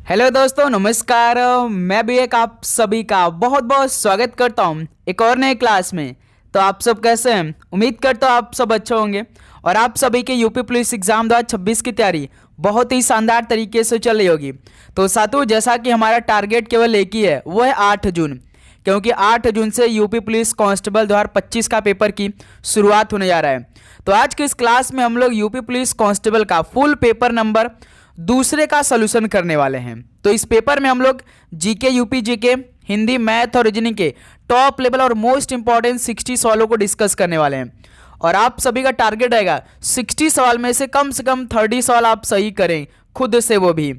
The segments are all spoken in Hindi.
हेलो दोस्तों, नमस्कार। मैं भी एक आप सभी का बहुत बहुत स्वागत करता हूं एक और नए क्लास में। तो आप सब कैसे हैं? उम्मीद करता हूं आप सब अच्छे होंगे और आप सभी के यूपी पुलिस एग्जाम 2026 की तैयारी बहुत ही शानदार तरीके से चल रही होगी। तो साथियों, जैसा कि हमारा टारगेट केवल एक ही है, वो है 8 जून, क्योंकि 8 जून से यूपी पुलिस कांस्टेबल 2025 का पेपर की शुरुआत होने जा रहा है। तो आज की इस क्लास में हम लोग यूपी पुलिस कांस्टेबल का फुल पेपर नंबर दूसरे का सॉल्यूशन करने वाले हैं। तो इस पेपर में हम लोग GK, UP GK, Hindi, math और रीजनिंग के टॉप लेवल और मोस्ट इंपॉर्टेंट 60 सवालों को डिस्कस करने वाले हैं। और आप सभी का टारगेट रहेगा 60 सवाल में से कम 30 सवाल आप सही करें खुद से, वो भी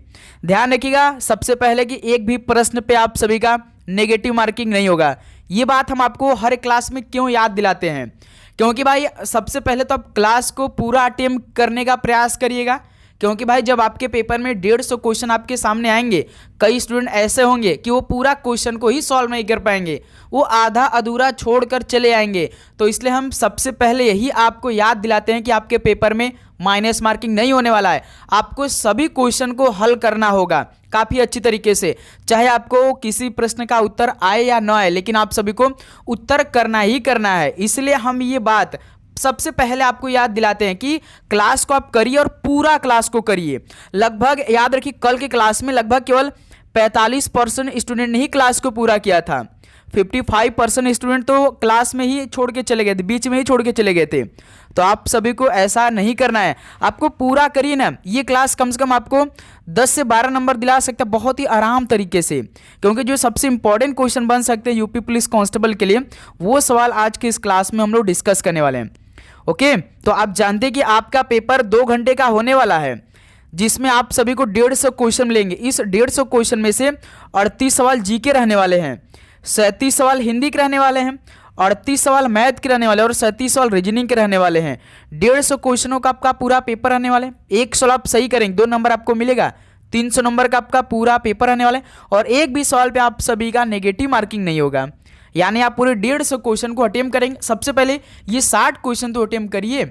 ध्यान रखिएगा सबसे पहले कि एक भी प्रश्न पे आप सभी का नेगेटिव मार्किंग नहीं होगा। ये बात हम आपको हर क्लास में क्यों याद दिलाते हैं, क्योंकि भाई सबसे पहले तो आप क्लास को पूरा अटेम्प्ट करने का प्रयास करिएगा। क्योंकि भाई जब आपके पेपर में 150 क्वेश्चन आपके सामने आएंगे, कई स्टूडेंट ऐसे होंगे कि वो पूरा क्वेश्चन को ही सॉल्व नहीं कर पाएंगे, वो आधा अधूरा छोड़कर चले आएंगे। तो इसलिए हम सबसे पहले यही आपको याद दिलाते हैं कि आपके पेपर में माइनस मार्किंग नहीं होने वाला है। आपको सभी क्वेश्चन को हल करना होगा काफ़ी अच्छी तरीके से, चाहे आपको किसी प्रश्न का उत्तर आए या न आए, लेकिन आप सभी को उत्तर करना ही करना है। इसलिए हम ये बात सबसे पहले आपको याद दिलाते हैं कि क्लास को आप करिए और पूरा क्लास को करिए। लगभग याद रखिए, कल के क्लास में लगभग केवल 45% स्टूडेंट ने ही क्लास को पूरा किया था। 55% स्टूडेंट तो क्लास में ही छोड़ के चले गए थे, बीच में ही छोड़ के चले गए थे। तो आप सभी को ऐसा नहीं करना है, आपको पूरा करिए ना। ये क्लास कम से कम आपको 10 से 12 नंबर दिला सकता है बहुत ही आराम तरीके से, क्योंकि जो सबसे इंपॉर्टेंट क्वेश्चन बन सकते हैं यूपी पुलिस कांस्टेबल के लिए, वो सवाल आज के इस क्लास में हम लोग डिस्कस करने वाले हैं। ओके, तो आप जानते हैं कि आपका पेपर 2 घंटे का होने वाला है, जिसमें आप सभी को 150 क्वेश्चन मिलेंगे। इस 150 क्वेश्चन में से 38 सवाल जीके रहने वाले हैं, 37 सवाल हिंदी के रहने वाले हैं, 38 सवाल मैथ के रहने वाले और 37 सवाल रीजनिंग के रहने वाले हैं। 150 क्वेश्चनों का आपका पूरा पेपर रहने वाले। एक सवाल आप सही करेंगे 2 नंबर आपको मिलेगा, 300 नंबर का आपका पूरा पेपर रहने वाला है। और एक भी सवाल पे आप सभी का नेगेटिव मार्किंग नहीं होगा, यानी आप पूरे 150 क्वेश्चन को अटेम्प्ट करेंगे। सबसे पहले ये 60 क्वेश्चन तो अटेम्प्ट करिए,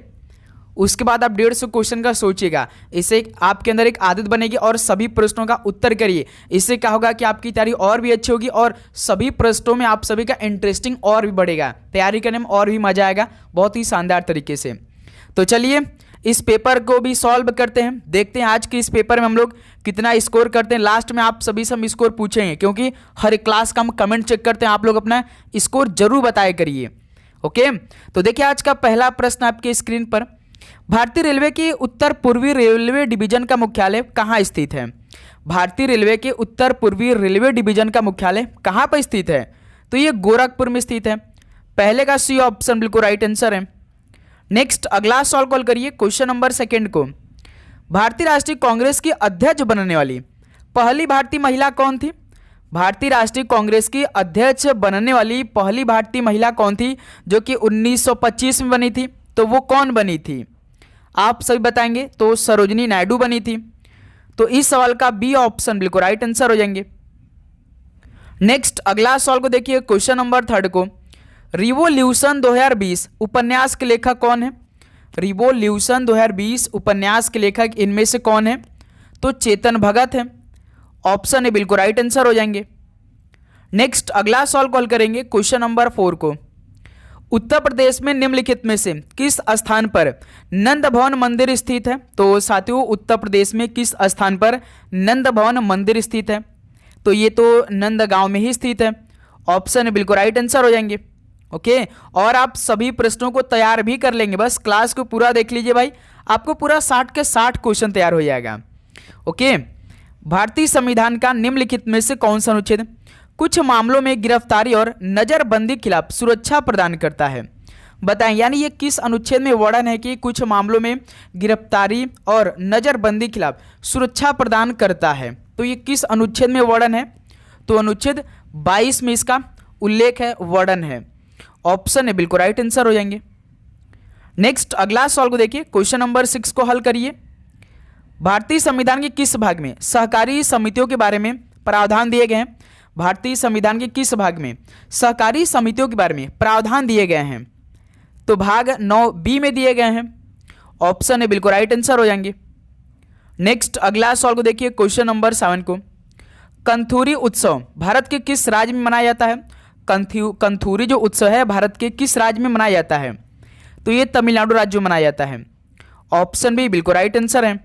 उसके बाद आप 150 क्वेश्चन का सोचिएगा। इससे आपके अंदर एक आदत बनेगी और सभी प्रश्नों का उत्तर करिए। इससे क्या होगा कि आपकी तैयारी और भी अच्छी होगी और सभी प्रश्नों में आप सभी का इंटरेस्टिंग और भी बढ़ेगा, तैयारी करने में और भी मजा आएगा बहुत ही शानदार तरीके से। तो चलिए इस पेपर को भी सॉल्व करते हैं, देखते हैं आज के इस पेपर में हम लोग कितना स्कोर करते हैं। लास्ट में आप सभी से हम स्कोर पूछेंगे, क्योंकि हर क्लास का हम कमेंट चेक करते हैं, आप लोग अपना स्कोर जरूर बताया करिए। ओके, तो देखिए आज का पहला प्रश्न आपके स्क्रीन पर, भारतीय रेलवे के उत्तर पूर्वी रेलवे डिवीजन का मुख्यालय कहाँ स्थित है? भारतीय रेलवे के उत्तर पूर्वी रेलवे डिवीजन का मुख्यालय कहाँ पर स्थित है? तो ये गोरखपुर में स्थित है। पहले का सी ऑप्शन बिल्कुल राइट आंसर है। नेक्स्ट अगला सॉल्व कॉल करिए क्वेश्चन नंबर 2 को। भारतीय राष्ट्रीय कांग्रेस की अध्यक्ष बनने वाली पहली भारतीय महिला कौन थी? भारतीय राष्ट्रीय कांग्रेस की अध्यक्ष बनने वाली पहली भारतीय महिला कौन थी, जो कि 1925 में बनी थी? तो वो कौन बनी थी आप सभी बताएंगे। तो सरोजिनी नायडू बनी थी। तो इस सवाल का बी ऑप्शन बिल्कुल राइट आंसर हो जाएंगे। नेक्स्ट अगला सवाल को देखिए क्वेश्चन नंबर 3 को। रिवोल्यूशन 2020 उपन्यास के लेखक कौन है? रिवोल्यूशन 2020 उपन्यास के लेखक इनमें से कौन है? तो चेतन भगत है। ऑप्शन ए बिल्कुल राइट आंसर हो जाएंगे। नेक्स्ट अगला सवाल कॉल करेंगे क्वेश्चन नंबर 4 को। उत्तर प्रदेश में निम्नलिखित में से किस स्थान पर नंद भवन मंदिर स्थित है? तो साथियों, उत्तर प्रदेश में किस स्थान पर नंद भवन मंदिर स्थित है? तो ये तो नंदगांव में ही स्थित है। ऑप्शन ए बिल्कुल राइट आंसर हो जाएंगे। ओके, और आप सभी प्रश्नों को तैयार भी कर लेंगे, बस क्लास को पूरा देख लीजिए भाई, आपको पूरा 60 के 60 क्वेश्चन तैयार हो जाएगा। ओके, भारतीय संविधान का निम्नलिखित में से कौन सा अनुच्छेद कुछ मामलों में गिरफ्तारी और नजरबंदी के खिलाफ सुरक्षा प्रदान करता है? बताएं, यानी ये किस अनुच्छेद में वर्णन है कि कुछ मामलों में गिरफ्तारी और नजरबंदी के खिलाफ सुरक्षा प्रदान करता है? तो ये किस अनुच्छेद में वर्णन है? तो अनुच्छेद 22 में इसका उल्लेख है, वर्णन है। ऑप्शन है बिल्कुल राइट आंसर हो जाएंगे। नेक्स्ट अगला सवाल को देखिए क्वेश्चन नंबर 6 को हल करिए। भारतीय संविधान के किस भाग में सहकारी समितियों के बारे में प्रावधान दिए गए हैं? भारतीय संविधान के किस भाग में सहकारी समितियों के बारे में प्रावधान दिए गए हैं? तो भाग 9 में दिए गए हैं। ऑप्शन है बिल्कुल राइट आंसर हो जाएंगे। नेक्स्ट अगला सवाल को देखिए क्वेश्चन नंबर 7 को। कंथूरी उत्सव भारत के किस राज्य में मनाया जाता है? कंथूरी जो उत्सव है भारत के किस राज्य में मनाया जाता है? तो ये तमिलनाडु राज्य में मनाया जाता है। ऑप्शन बी बिल्कुल राइट आंसर है।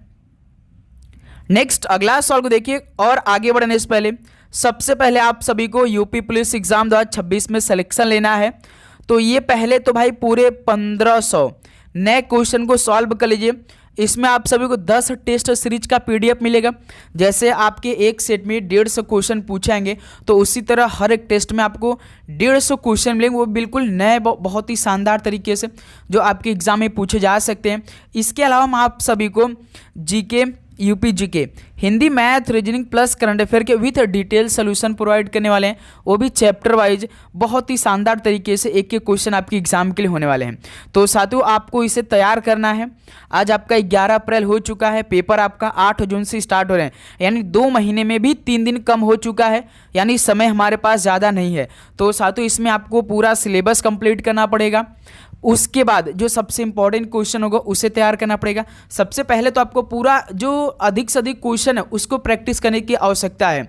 नेक्स्ट अगला सवाल को देखिए, और आगे बढ़ने से पहले सबसे पहले आप सभी को यूपी पुलिस एग्जाम 2026 में सिलेक्शन लेना है। तो ये पहले तो भाई पूरे 1500 नए क्वेश्चन को सॉल्व कर लीजिए। इसमें आप सभी को 10 टेस्ट सीरीज का पीडीएफ मिलेगा। जैसे आपके एक सेट में 150 क्वेश्चन पूछेंगे, तो उसी तरह हर एक टेस्ट में आपको 150 क्वेश्चन मिलेंगे, वो बिल्कुल नए बहुत ही शानदार तरीके से जो आपके एग्जाम में पूछे जा सकते हैं। इसके अलावा हम आप सभी को GK, UP GK, Hindi, math, reasoning plus current affair के विथ डिटेल सोल्यूशन प्रोवाइड करने वाले हैं, वो भी चैप्टर वाइज बहुत ही शानदार तरीके से एक एक क्वेश्चन आपके एग्जाम के लिए होने वाले हैं। तो साथियों आपको इसे तैयार करना है। आज आपका 11 अप्रैल हो चुका है, पेपर आपका 8 जून से स्टार्ट हो रहे हैं, यानी 2 महीने में भी 3 दिन कम हो चुका है, यानी समय हमारे पास ज़्यादा नहीं है। तो साथियों इसमें आपको पूरा सिलेबस कंप्लीट करना पड़ेगा। उसके बाद जो सबसे इंपॉर्टेंट क्वेश्चन होगा उसे तैयार करना पड़ेगा। सबसे पहले तो आपको पूरा जो अधिक से अधिक क्वेश्चन है उसको प्रैक्टिस करने की आवश्यकता है,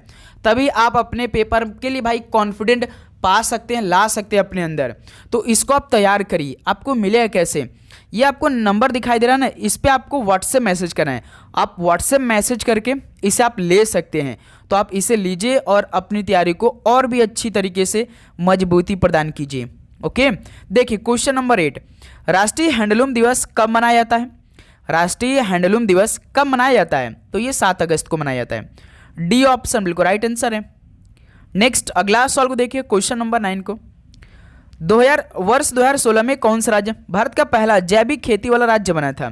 तभी आप अपने पेपर के लिए भाई कॉन्फिडेंट पा सकते हैं, ला सकते हैं अपने अंदर। तो इसको आप तैयार करिए। आपको मिलेगा कैसे? ये आपको नंबर दिखाई दे रहा है ना, इस पर आपको व्हाट्सएप मैसेज करना है। आप व्हाट्सएप मैसेज करके इसे आप ले सकते हैं। तो आप इसे लीजिए और अपनी तैयारी को और भी अच्छी तरीके से मजबूती प्रदान कीजिए। ओके, देखिए क्वेश्चन नंबर 8, राष्ट्रीय हैंडलूम दिवस कब मनाया जाता है? राष्ट्रीय हैंडलूम दिवस कब मनाया जाता है? तो ये 7 अगस्त को मनाया जाता है। डी ऑप्शन बिल्कुल राइट आंसर है। नेक्स्ट अगला सवाल को देखिए, क्वेश्चन नंबर 9 को, वर्ष 2016 में कौन सा राज्य भारत का पहला जैविक खेती वाला राज्य बना था?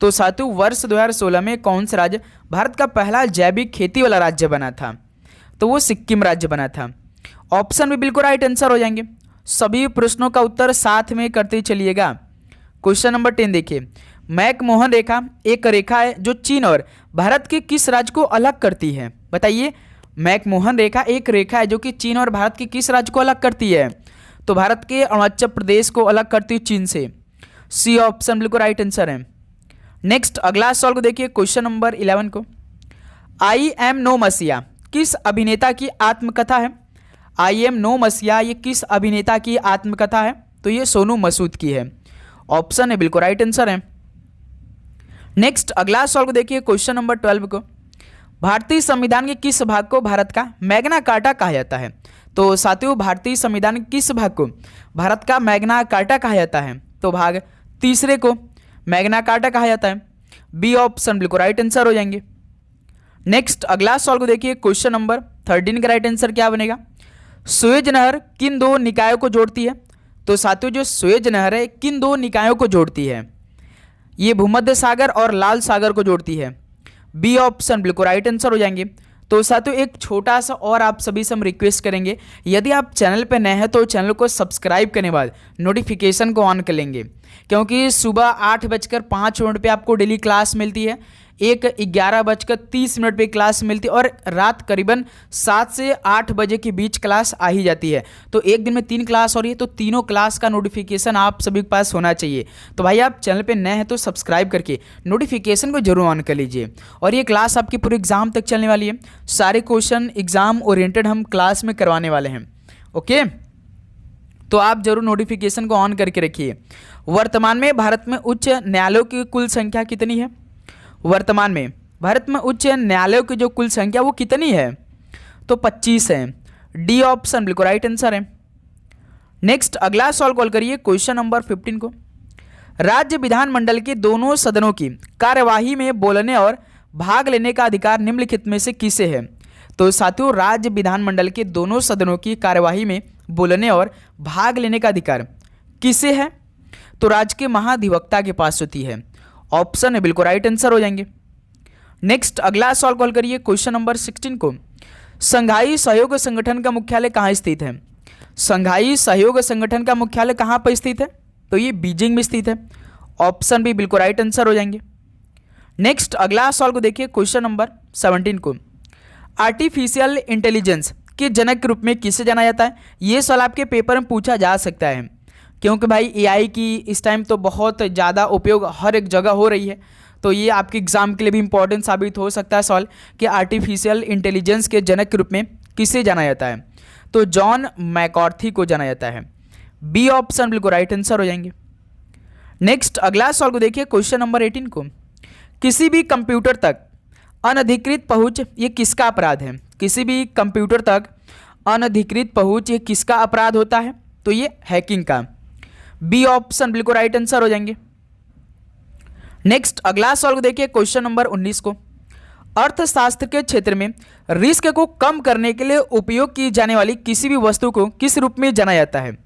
तो साथियों वर्ष 2016 में कौन सा राज्य भारत का पहला जैविक खेती वाला राज्य बना था? तो वो सिक्किम राज्य बना था। ऑप्शन भी बिल्कुल राइट आंसर हो जाएंगे। सभी प्रश्नों का उत्तर साथ में करते चलिएगा। क्वेश्चन नंबर 10 देखिए, मैकमोहन रेखा एक रेखा है जो चीन और भारत के किस राज्य को अलग करती है? बताइए, मैकमोहन रेखा एक रेखा है जो कि चीन और भारत के किस राज्य को अलग करती है? तो भारत के अरुणाचल प्रदेश को अलग करती है चीन से। सी ऑप्शन बिल्कुल राइट आंसर है। नेक्स्ट अगला सवाल को देखिए, क्वेश्चन नंबर 11 को, आई एम नो मसीहा किस अभिनेता की आत्मकथा है? आई एम नो मसीहा ये किस अभिनेता की आत्मकथा है? तो ये सोनू मसूद की है। ऑप्शन है बिल्कुल राइट आंसर है। नेक्स्ट अगला सवाल को देखिए, क्वेश्चन नंबर 12 को, भारतीय संविधान के किस भाग को भारत का मैग्ना कार्टा कहा जाता है? तो साथियों भारतीय संविधान के किस भाग को भारत का मैग्ना कार्टा कहा जाता है? तो भाग 3 को मैग्ना कार्टा कहा जाता है। बी ऑप्शन बिल्कुल राइट आंसर हो जाएंगे। नेक्स्ट अगला सवाल को देखिए, क्वेश्चन नंबर 13 का राइट आंसर क्या बनेगा? सुएज नहर किन 2 निकायों को जोड़ती है? तो साथियों जो सुएज नहर है किन 2 निकायों को जोड़ती है? ये भूमध्य सागर और लाल सागर को जोड़ती है। बी ऑप्शन बिल्कुल राइट आंसर हो जाएंगे। तो साथियों एक छोटा सा और आप सभी से हम रिक्वेस्ट करेंगे, यदि आप चैनल पर नए हैं तो चैनल को सब्सक्राइब करने के बाद नोटिफिकेशन को ऑन कर लेंगे, क्योंकि सुबह 8:05 पे आपको डेली क्लास मिलती है, एक 11:30 पे क्लास मिलती है और रात करीबन 7 से 8 बजे के बीच क्लास आ ही जाती है। तो एक दिन में 3 क्लास हो रही है, तो तीनों क्लास का नोटिफिकेशन आप सभी के पास होना चाहिए। तो भाई आप चैनल पे नए हैं तो सब्सक्राइब करके नोटिफिकेशन को जरूर ऑन कर लीजिए। और ये क्लास आपकी पूरे एग्जाम तक चलने वाली है। सारे क्वेश्चन एग्जाम ओरिएंटेड हम क्लास में करवाने वाले हैं। ओके, तो आप जरूर नोटिफिकेशन को ऑन करके रखिए। वर्तमान में भारत में उच्च न्यायालयों की कुल संख्या कितनी है? वर्तमान में भारत में उच्च न्यायालयों की जो कुल संख्या वो कितनी है? तो 25 है। डी ऑप्शन बिल्कुल राइट आंसर है। नेक्स्ट अगला सवाल कॉल करिए, क्वेश्चन नंबर 15 को, राज्य विधानमंडल के दोनों सदनों की कार्यवाही में बोलने और भाग लेने का अधिकार निम्नलिखित में से किसे है? तो साथियों राज्य विधानमंडल के दोनों सदनों की कार्यवाही में बोलने और भाग लेने का अधिकार किसे है? तो राज्य के महाधिवक्ता के पास होती है। ऑप्शन है बिल्कुल राइट आंसर हो जाएंगे। नेक्स्ट अगला सवाल कॉल करिए, क्वेश्चन नंबर 16 को, संघाई सहयोग संगठन का मुख्यालय कहाँ स्थित है? संघाई सहयोग संगठन का मुख्यालय कहाँ पर स्थित है? तो ये बीजिंग में स्थित है। ऑप्शन भी बिल्कुल राइट आंसर हो जाएंगे। नेक्स्ट अगला सवाल को देखिए, क्वेश्चन नंबर 17 को, आर्टिफिशियल इंटेलिजेंस के जनक के रूप में किसे जाना जाता है? ये सवाल आपके पेपर में पूछा जा सकता है, क्योंकि भाई एआई की इस टाइम तो बहुत ज़्यादा उपयोग हर एक जगह हो रही है। तो ये आपके एग्जाम के लिए भी इंपॉर्टेंट साबित हो सकता है सवाल कि आर्टिफिशियल इंटेलिजेंस के जनक के रूप में किसे जाना जाता है, तो जॉन मैकॉर्थी को जाना जाता है। बी ऑप्शन बिल्कुल राइट आंसर हो जाएंगे। नेक्स्ट अगला सवाल को देखिए, क्वेश्चन नंबर 18 को, किसी भी कंप्यूटर तक अनधिकृत पहुंच ये किसका अपराध है? किसी भी कंप्यूटर तक अनधिकृत पहुंच ये किसका अपराध होता है? तो ये हैकिंग का। बी ऑप्शन बिल्कुल राइट आंसर हो जाएंगे। नेक्स्ट अगला सवाल को देखिए, क्वेश्चन नंबर 19 को, अर्थशास्त्र के क्षेत्र में रिस्क को कम करने के लिए उपयोग की जाने वाली किसी भी वस्तु को किस रूप में जाना जाता है?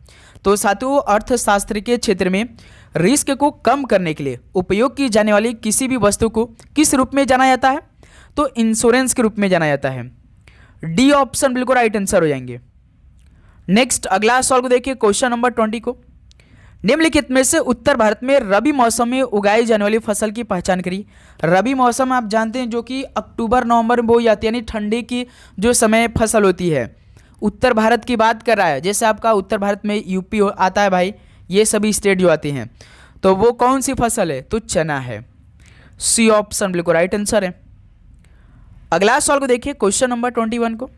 तो साथियों, अर्थशास्त्र के क्षेत्र में रिस्क को कम करने के लिए उपयोग की जाने वाली किसी भी वस्तु को किस रूप में जाना जाता है? तो इंश्योरेंस के रूप में जाना जाता है। डी ऑप्शन बिल्कुल राइट आंसर हो जाएंगे। नेक्स्ट अगला सवाल को देखिए, क्वेश्चन नंबर 20 को, निम्नलिखित में से उत्तर भारत में रबी मौसम में उगाई जाने वाली फसल की पहचान करिए। रबी मौसम आप जानते हैं जो कि अक्टूबर नवंबर में बोई जाती है, यानी ठंडी की जो समय फसल होती है। उत्तर भारत की बात कर रहा है, जैसे आपका उत्तर भारत में यूपी आता है भाई, ये सभी स्टेट जो आते हैं, तो वो कौन सी फसल है? तो चना है। सी ऑप्शन बिल्कुल राइट आंसर है। अगला सवाल को देखिए, क्वेश्चन नंबर 21 को,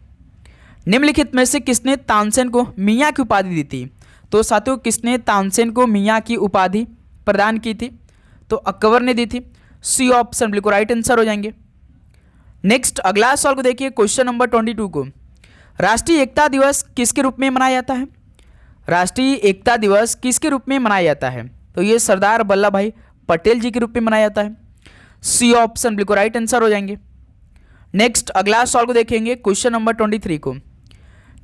निम्नलिखित में से किसने तानसेन को मियाँ की उपाधि दी थी? तो साथियों, किसने तानसेन को मियाँ की उपाधि प्रदान की थी? तो अकबर ने दी थी। सी ऑप्शन बिल्कुल राइट आंसर हो जाएंगे। नेक्स्ट अगला सवाल को देखिए, क्वेश्चन नंबर 22 को, राष्ट्रीय एकता दिवस किसके रूप में मनाया जाता है? राष्ट्रीय एकता दिवस किसके रूप में मनाया जाता है? तो ये सरदार वल्लभ भाई पटेल जी के रूप में मनाया जाता है। सी ऑप्शन बिल्कुल राइट आंसर हो जाएंगे। नेक्स्ट अगला सवाल को देखेंगे, क्वेश्चन नंबर 23 को,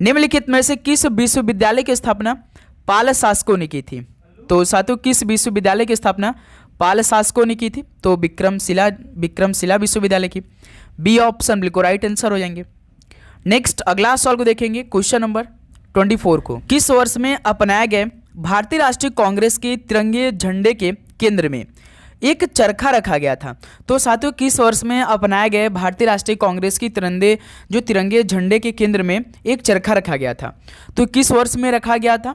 निम्नलिखित में से किस विश्वविद्यालय की स्थापना पाल शासकों ने की थी? तो साथियों, किस विश्वविद्यालय की स्थापना पाल शासकों ने की थी? तो विक्रमशिला विश्वविद्यालय की। बी ऑप्शन बिल्कुल राइट आंसर हो जाएंगे। नेक्स्ट अगला सवाल को देखेंगे, क्वेश्चन नंबर 24 को, किस वर्ष में अपनाए गए भारतीय राष्ट्रीय कांग्रेस के तिरंगे झंडे के केंद्र में एक चरखा रखा गया था? तो साथियों, किस वर्ष में अपनाए गए भारतीय राष्ट्रीय कांग्रेस की तिरंगे झंडे के केंद्र में एक चरखा रखा गया था? तो किस वर्ष में रखा गया था?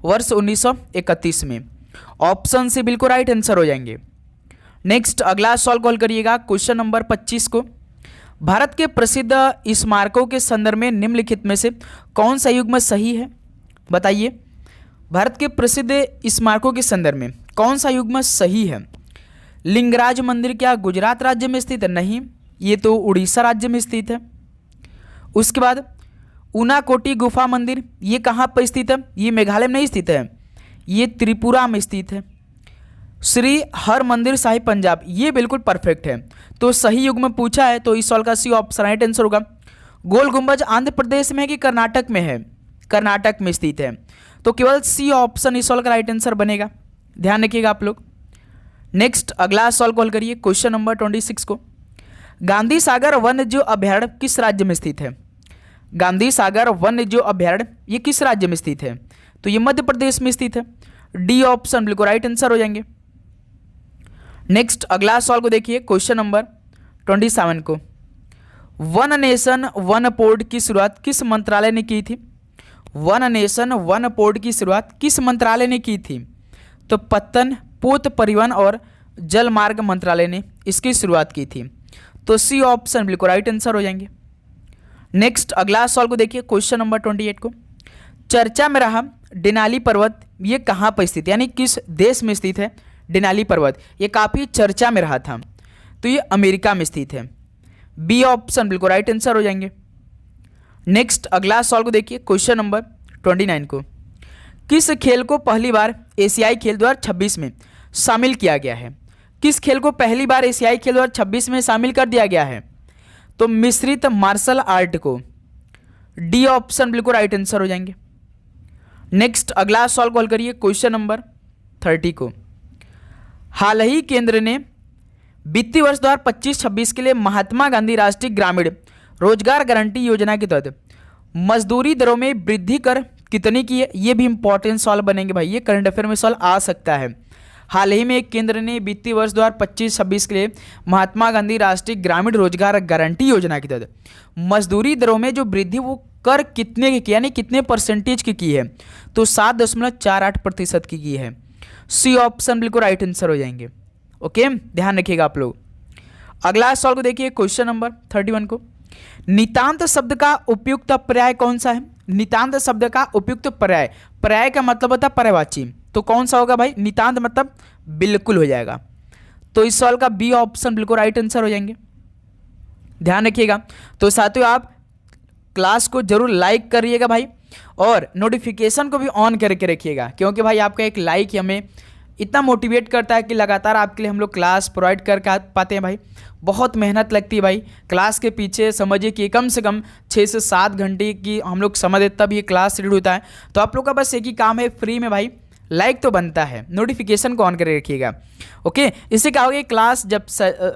वर्ष 1931 में। ऑप्शन से बिल्कुल राइट आंसर हो जाएंगे। नेक्स्ट अगला सवाल कॉल करिएगा, क्वेश्चन नंबर 25 को, भारत के प्रसिद्ध स्मारकों के संदर्भ में निम्नलिखित में से कौन सा युग्म सही है? बताइए, भारत के प्रसिद्ध स्मारकों के संदर्भ में कौन सा युग्म सही है? लिंगराज मंदिर क्या गुजरात राज्य में स्थित है? नहीं, ये तो उड़ीसा राज्य में स्थित है। उसके बाद ऊनाकोटी गुफा मंदिर, ये कहाँ पर स्थित है? ये मेघालय में नहीं स्थित है, ये त्रिपुरा में स्थित है। श्री हर मंदिर साहिब पंजाब, ये बिल्कुल परफेक्ट है। तो सही युग में पूछा है, तो इस सवाल का सी ऑप्शन राइट आंसर होगा। गोल गुंबज आंध्र प्रदेश में है कि कर्नाटक में है? कर्नाटक में स्थित है। तो केवल सी ऑप्शन इस सवाल का राइट आंसर बनेगा, ध्यान रखिएगा आप लोग। नेक्स्ट अगला सवाल कॉल करिए, क्वेश्चन नंबर 26 को, गांधी सागर वन्य जीव अभ्यारण्य किस राज्य में स्थित है? गांधी सागर वन्य जीव अभ्यारण्य ये किस राज्य में स्थित है? तो ये मध्य प्रदेश में स्थित है। डी ऑप्शन बिल्कुल राइट आंसर हो जाएंगे। नेक्स्ट अगला सवाल को देखिए, क्वेश्चन नंबर 27 को, वन नेशन वन पोर्ट की शुरुआत किस मंत्रालय ने की थी? वन नेशन वन पोर्ट की शुरुआत किस मंत्रालय ने की थी? तो पत्तन, पोत परिवहन और जल मार्ग मंत्रालय ने इसकी शुरुआत की थी। तो सी ऑप्शन बिल्कुल राइट आंसर हो जाएंगे। नेक्स्ट अगला सवाल को देखिए, क्वेश्चन नंबर 28 को, चर्चा में रहा डेनाली पर्वत ये कहाँ पर स्थित है, यानी किस देश में स्थित है? डेनाली पर्वत ये काफ़ी चर्चा में रहा था, तो ये अमेरिका में स्थित है। बी ऑप्शन बिल्कुल राइट आंसर हो जाएंगे। नेक्स्ट अगला सवाल को देखिए, क्वेश्चन नंबर 29 को, किस खेल को पहली बार एशियाई खेल 2026 में शामिल किया गया है? किस खेल को पहली बार एशियाई खेल 2026 में शामिल कर दिया गया है? तो मिश्रित मार्शल आर्ट को। डी ऑप्शन बिल्कुल राइट आंसर हो जाएंगे। नेक्स्ट अगला सवाल कॉल करिए, क्वेश्चन नंबर 30 को, हाल ही केंद्र ने वित्तीय वर्ष 2025-26 के लिए महात्मा गांधी राष्ट्रीय ग्रामीण रोजगार गारंटी योजना के तहत मजदूरी दरों में वृद्धि कर कितनी की है? ये भी इंपॉर्टेंट सवाल बनेंगे भाई, ये करंट अफेयर में सवाल आ सकता है। हाल ही में केंद्र ने वित्तीय वर्ष 2025-26 के लिए महात्मा गांधी राष्ट्रीय ग्रामीण रोजगार गारंटी योजना के तहत मजदूरी दरों में जो वृद्धि वो कर कितने की, यानी कितने परसेंटेज की है? तो 7.48% की है। सी ऑप्शन बिल्कुल राइट आंसर हो जाएंगे। ओके, ध्यान रखिएगा आप लोग। अगला सवाल को देखिए, क्वेश्चन नंबर 31 को, नितांत शब्द का उपयुक्त पर्याय कौन सा है? नितांत शब्द का उपयुक्त पर्याय, पर्याय का मतलब होता है पर्यायवाची, तो कौन सा होगा भाई? नितांत मतलब बिल्कुल हो जाएगा। तो इस सवाल का बी ऑप्शन बिल्कुल राइट आंसर हो जाएंगे, ध्यान रखिएगा। तो साथियों आप क्लास को जरूर लाइक करिएगा भाई, और नोटिफिकेशन को भी ऑन करके रखिएगा, क्योंकि भाई आपका एक लाइक हमें इतना मोटिवेट करता है कि लगातार आपके लिए हम लोग क्लास प्रोवाइड कर पाते हैं भाई। बहुत मेहनत लगती है भाई क्लास के पीछे, समझिए कि कम से कम 6 से 7 घंटे की हम लोग समय देते तब ये क्लास शेड्यूल होता है। तो आप लोग का बस एक ही काम है, फ्री में भाई लाइक तो बनता है, नोटिफिकेशन को ऑन करके रखिएगा। ओके, इससे क्या होगा, क्लास जब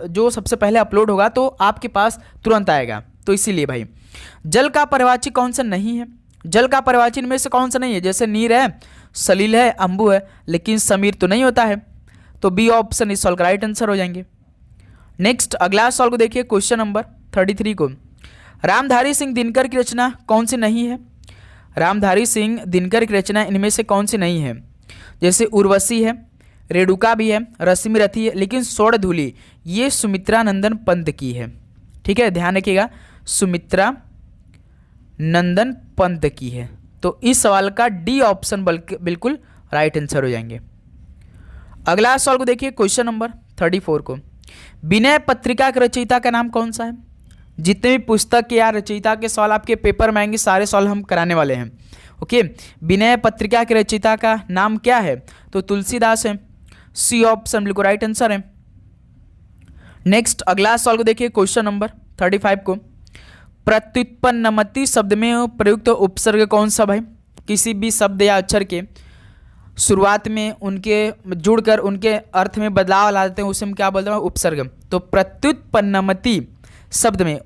जो सबसे पहले अपलोड होगा तो आपके पास तुरंत आएगा। तो इसीलिए भाई जल का पर्यायवाची कौन सा नहीं है? जल का पर्यायवाची में से कौन सा नहीं है? जैसे नीर है, सलील है, अंबु है, लेकिन समीर तो नहीं होता है। तो बी ऑप्शन इस सवाल का राइट आंसर हो जाएंगे। नेक्स्ट अगला सवाल को देखिए, क्वेश्चन नंबर 33 को, रामधारी सिंह दिनकर की रचना कौन सी नहीं है? रामधारी सिंह दिनकर की रचना इनमें से कौन सी नहीं है? जैसे उर्वशी है, रेणुका भी है, रश्मि रथी है, लेकिन स्वरधूली ये सुमित्रा नंदन पंत की है। ठीक है, ध्यान रखिएगा, सुमित्रा नंदन पंत की है। तो इस सवाल का डी ऑप्शन बिल्कुल राइट आंसर हो जाएंगे। अगला सवाल को देखिए, क्वेश्चन नंबर 34 को, विनय पत्रिका के रचयिता का नाम कौन सा है? जितने भी पुस्तक के या रचयिता के सवाल आपके पेपर में आएंगे सारे सवाल हम कराने वाले हैं। ओके, विनय पत्रिका के रचयिता का नाम क्या है? तो तुलसीदास है, सी ऑप्शन बिल्कुल राइट आंसर है। नेक्स्ट अगला सवाल को देखिए, क्वेश्चन नंबर 35 को, प्रत्युत्पन्नमति शब्द में प्रयुक्त उपसर्ग कौन सा भाई? किसी भी शब्द या अक्षर के शुरुआत में उनके जुड़कर उनके अर्थ में बदलाव ला देते हैं, उसे हम क्या बोलते हैं? उपसर्ग। तो प्रत्युत्पन्नमति शब्द में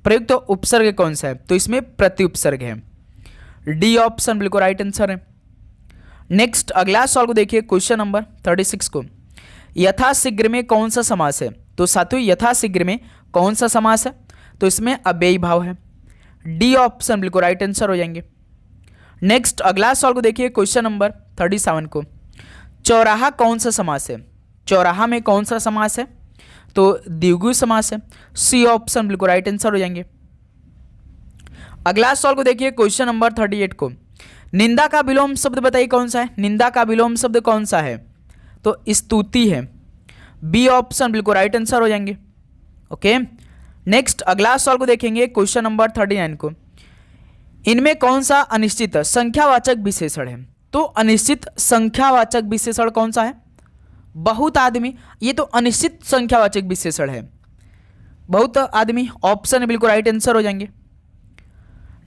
प्रयुक्त उपसर्ग कौन सा है? तो इसमें प्रत्युपसर्ग है, डी ऑप्शन बिल्कुल राइट आंसर है। नेक्स्ट अगला सवाल को देखिए, क्वेश्चन नंबर 36 को, यथाशीघ्र में कौन सा समास है? तो साथियों यथाशीघ्र में कौन सा समास है? तो इसमें अव्ययी भाव है, डी ऑप्शन बिल्कुल राइट आंसर हो जाएंगे। नेक्स्ट अगला सवाल को देखिए, क्वेश्चन नंबर 37 को, चौराहा कौन सा समास है? चौराहा में कौन सा समास है? तो द्विगु समास है, सी ऑप्शन बिल्कुल राइट आंसर हो जाएंगे। अगला सवाल को देखिए, क्वेश्चन नंबर 38 को, निंदा का विलोम शब्द बताइए कौन सा है? निंदा का विलोम शब्द कौन सा है? तो स्तुति है, बी ऑप्शन बिल्कुल राइट आंसर हो जाएंगे। ओके, नेक्स्ट अगला सवाल को देखेंगे, क्वेश्चन नंबर 39 को, इनमें कौन सा अनिश्चित संख्यावाचक विशेषण है? तो अनिश्चित संख्यावाचक विशेषण कौन सा है? बहुत आदमी, ये तो अनिश्चित संख्यावाचक विशेषण है, बहुत आदमी ऑप्शन बिल्कुल राइट आंसर हो जाएंगे।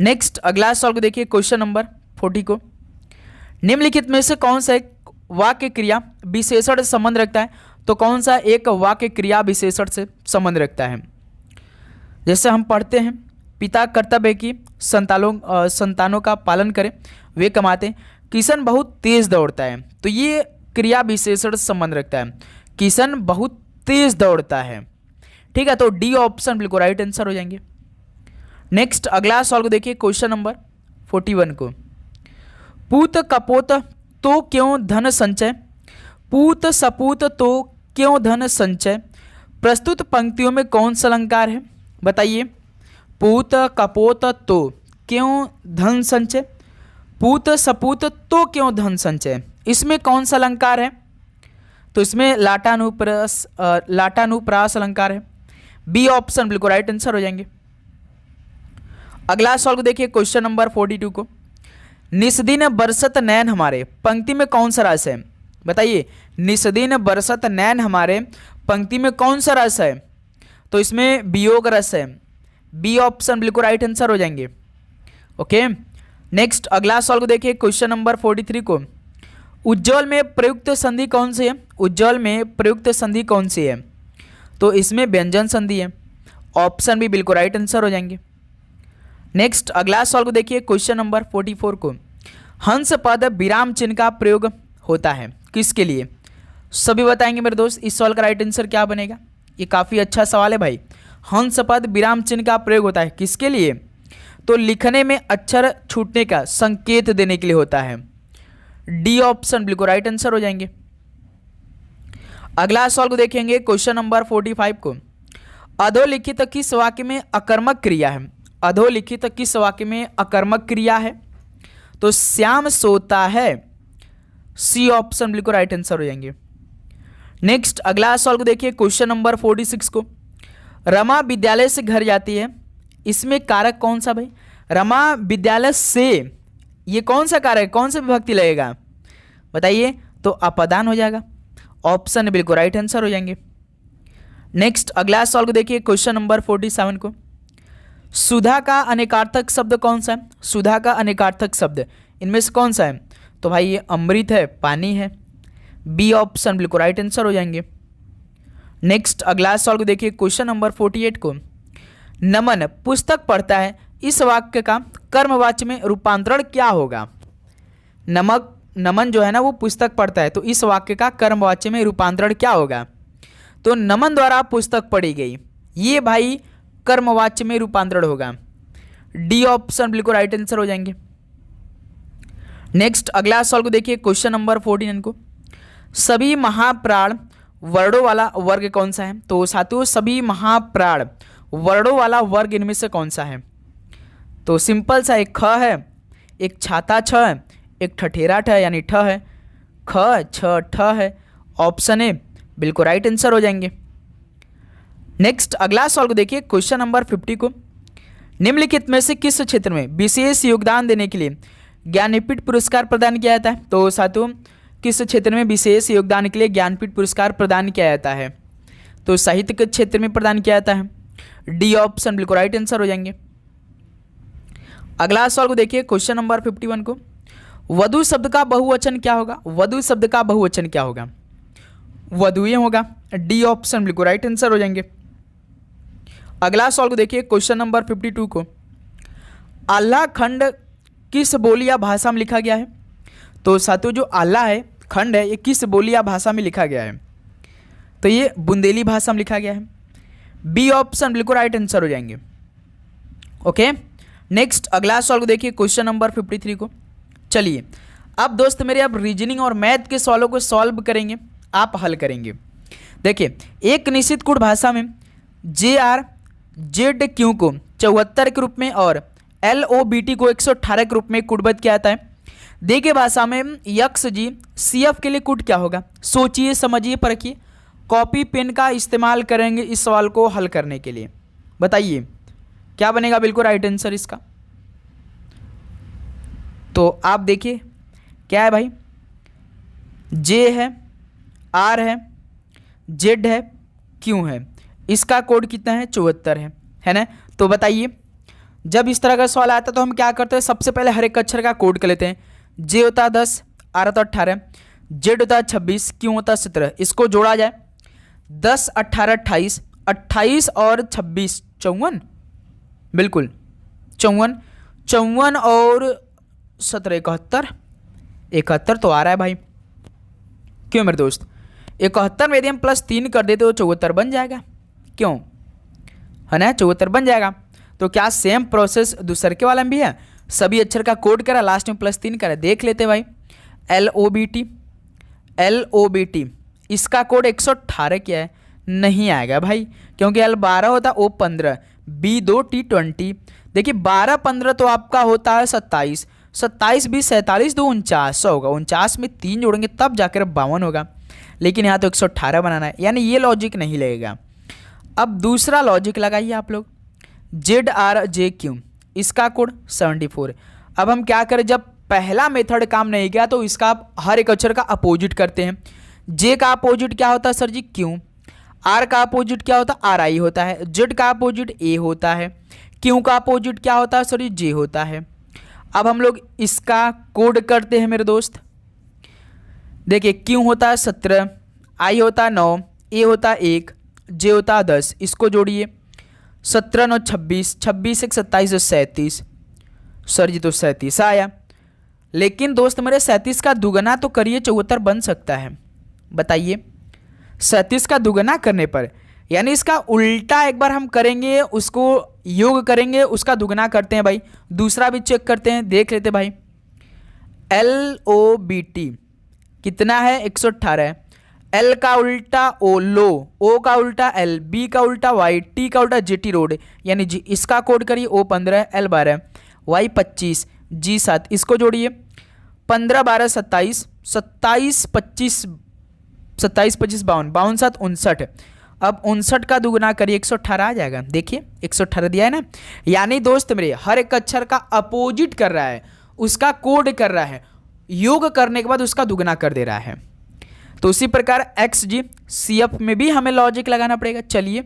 नेक्स्ट अगला सवाल को देखिए, क्वेश्चन नंबर 40 को, निम्नलिखित में से कौन सा एक वाक्य क्रिया विशेषण से संबंध रखता है? तो कौन सा एक वाक्य क्रिया विशेषण से संबंध रखता है? जैसे हम पढ़ते हैं, पिता कर्तव्य की संतानों का पालन करें, वे कमाते, किशन बहुत तेज दौड़ता है, तो ये क्रिया विशेषण से संबंध रखता है, किशन बहुत तेज दौड़ता है। ठीक है, तो डी ऑप्शन बिल्कुल राइट आंसर हो जाएंगे। नेक्स्ट अगला सवाल को देखिए, क्वेश्चन नंबर 41 को, पूत कपोत तो क्यों धन संचय? पूत सपूत तो क्यों धन संचय? प्रस्तुत पंक्तियों में कौन सा अलंकार है? बताइए, पूत कपोत तो क्यों धन संचय, पूत सपूत तो क्यों धन संचय, इसमें कौन सा अलंकार है? तो इसमें लाटानुप्रास अलंकार है, बी ऑप्शन बिल्कुल राइट आंसर हो जाएंगे। अगला सवाल को देखिए, क्वेश्चन नंबर 42 को, निस्दिन बरसत नैन हमारे पंक्ति में कौन सा रस है? बताइए, निस्दिन बरसत नैन हमारे पंक्ति में कौन सा रस है? तो इसमें वियोग रस है, बी ऑप्शन बिल्कुल राइट आंसर हो जाएंगे। ओके, नेक्स्ट अगला सवाल को देखिए, क्वेश्चन नंबर 43 को, उज्ज्वल में प्रयुक्त संधि कौन सी है? उज्ज्वल में प्रयुक्त संधि कौन सी है? तो इसमें व्यंजन संधि है, ऑप्शन भी बिल्कुल राइट आंसर हो जाएंगे। नेक्स्ट अगला सवाल को देखिए, क्वेश्चन नंबर 44 को, हंस पद विराम चिन्ह का प्रयोग होता है किसके लिए? सभी बताएंगे मेरे दोस्त, इस सवाल का राइट आंसर क्या बनेगा? ये काफ़ी अच्छा सवाल है भाई। हंस पद विराम चिन्ह का प्रयोग होता है किसके लिए? तो लिखने में अक्षर छूटने का संकेत देने के लिए होता है, डी ऑप्शन बिल्कुल राइट आंसर हो जाएंगे। अगला सवाल को देखेंगे, क्वेश्चन नंबर 45 को, अधोलिखित किस वाक्य में अकर्मक क्रिया है? अधोलिखित किस वाक्य में अकर्मक क्रिया है? तो श्याम सोता है। सी ऑप्शन बिल्कुल राइट आंसर हो जाएंगे। नेक्स्ट अगला सवाल को देखिए, क्वेश्चन नंबर 46 को। रमा विद्यालय से घर जाती है, इसमें कारक कौन सा भाई? रमा विद्यालय से, ये कौन सा कारक, कौन सा विभक्ति लगेगा बताइए? तो अपदान हो जाएगा। ऑप्शन बिल्कुल राइट आंसर हो जाएंगे। नेक्स्ट अगला सवाल को देखिए, क्वेश्चन नंबर 47 को। सुधा का अनेकार्थक शब्द कौन सा है? सुधा का अनेकार्थक शब्द इनमें से कौन सा है? तो भाई ये अमृत है, पानी है। बी ऑप्शन बिल्कुल राइट आंसर हो जाएंगे। नेक्स्ट अगला सवाल को देखिए, क्वेश्चन नंबर 48 को। नमन पुस्तक पढ़ता है, इस वाक्य का कर्मवाच्य में रूपांतरण क्या होगा? नमन जो है ना वो पुस्तक पढ़ता है, तो इस वाक्य का कर्मवाच्य में रूपांतरण क्या होगा? तो नमन द्वारा पुस्तक पढ़ी गई, ये भाई कर्मवाच्य में रूपांतरण होगा। डी ऑप्शन बिल्कुल राइट आंसर हो जाएंगे। नेक्स्ट अगला सवाल को देखिए, क्वेश्चन नंबर 49 को। सभी महाप्राण वर्णों वाला वर्ग कौन सा है? तो साथियों सभी महाप्राण वर्णों वाला वर्ग इनमें से कौन सा है? तो सिंपल सा, एक ख है, एक छाता छ है, एक ठठेरा ठ है यानी ठ है, ख छ ठ है। ऑप्शन ए बिल्कुल राइट आंसर हो जाएंगे। नेक्स्ट अगला सवाल को देखिए, क्वेश्चन नंबर 50 को। निम्नलिखित में से किस क्षेत्र में विशेष योगदान देने के लिए ज्ञानपीठ पुरस्कार प्रदान किया जाता है? तो साथियों किस क्षेत्र में विशेष योगदान के लिए ज्ञानपीठ पुरस्कार प्रदान किया जाता है? तो साहित्य के क्षेत्र में प्रदान किया जाता है। डी ऑप्शन बिल्कुल राइट आंसर हो जाएंगे। अगला सवाल को देखिए, क्वेश्चन नंबर 51 को। वधु शब्द का बहुवचन क्या होगा? वधु शब्द का बहुवचन क्या होगा? वधुएं होगा। डी ऑप्शन बिल्कुल राइट आंसर हो जाएंगे। अगला सवाल को देखिए, क्वेश्चन नंबर 52 को। आल्हा खंड किस बोली या भाषा में लिखा गया है? तो साथियों जो आल्हा है खंड है, ये किस बोली या भाषा में लिखा गया है? तो ये बुंदेली भाषा में लिखा गया है। बी ऑप्शन बिल्कुल राइट आंसर हो जाएंगे। ओके, नेक्स्ट अगला सवाल को देखिए, क्वेश्चन नंबर 53 को। चलिए अब दोस्त मेरे, अब रीजनिंग और मैथ के सवालों को सॉल्व करेंगे, आप हल करेंगे। देखिए, एक निश्चित कूट भाषा में JR-Z-Q को 74 के रूप में और LOBT को 118 के रूप में कूटबद्ध किया जाता है। देखिए भाषा में XG-CF के लिए कूट क्या होगा? सोचिए, समझिए, परखिए। कॉपी पेन का इस्तेमाल करेंगे इस सवाल को हल करने के लिए। बताइए क्या बनेगा बिल्कुल राइट आंसर इसका? तो आप देखिए क्या है भाई, J है, R है, Z है, Q है। इसका कोड कितना है? 74 है ना? तो बताइए, जब इस तरह का सवाल आता है तो हम क्या करते हैं? सबसे पहले हर एक अक्षर का कोड कर लेते हैं। J होता है 10, R होता है 18, Z होता है 26, Q होता है 17। इसको जोड़ा जाए, 10 18 28, 28 और 26 54, बिल्कुल 54, 54 और 17 71, 71 तो आ रहा है भाई। क्यों मेरे दोस्त? 71 में यदि हम +3 कर देते तो 74 बन जाएगा, क्यों है ना? 74 बन जाएगा। तो क्या सेम प्रोसेस दूसरे के वाला में भी है? सभी अक्षर का कोड करा, लास्ट में +3 करा। देख लेते भाई, LOBT इसका कोड 118 क्या है? नहीं आएगा भाई, क्योंकि L 12 होता है, O 15, B2 T 20। देखिए 12 15 तो आपका होता है 27, 27 20 47 2 49 होगा। 49 में 3 जोड़ेंगे तब जाकर 52 होगा, लेकिन यहाँ तो 118 बनाना है, यानी ये लॉजिक नहीं लगेगा। अब दूसरा लॉजिक लगाइए आप लोग, ZR-J-Q इसका कोड 74। अब हम क्या करें, जब पहला मेथड काम नहीं किया तो इसका हर एक अक्षर का अपोजिट करते हैं। J का अपोजिट क्या होता है सर जी? Q। R का अपोजिट क्या होता है? RI होता है। Z का अपोजिट A होता है। Q का अपोजिट क्या होता है सर जी? J होता है। अब हम लोग इसका कोड करते हैं मेरे दोस्त। देखिए Q होता है 17, I होता है 9, A होता है 1, J होता है 10। इसको जोड़िए, 17 9 26, 26 1 27 37। सर जी तो 37 आया, लेकिन दोस्त मेरे 37 का दुगना तो करिए, 74 बन सकता है। बताइए 37 का दुगना करने पर, यानी इसका उल्टा एक बार हम करेंगे, उसको योग करेंगे, उसका दुगना करते हैं भाई। दूसरा भी चेक करते हैं, देख लेते भाई। LOBT कितना है? 118 है। एल का उल्टा ओ लो, ओ का उल्टा एल, बी का उल्टा वाई, टी का उल्टा जीटी रोड, यानी जी इसका कोड करिए ओ 15 एल 12 वाई 25 जी 7, इसको जोड़िए 15 12 27, 27 25 27 25 52, 52 7 59। अब 59 का दुगुना करिए 118 आ जाएगा। देखिए 118 दिया है ना, यानी दोस्त मेरे हर एक अक्षर का अपोजिट कर रहा है, उसका कोड कर रहा है, योग करने के बाद उसका दुगुना कर दे रहा है। तो उसी प्रकार एक्स जी सी एफ में भी हमें लॉजिक लगाना पड़ेगा। चलिए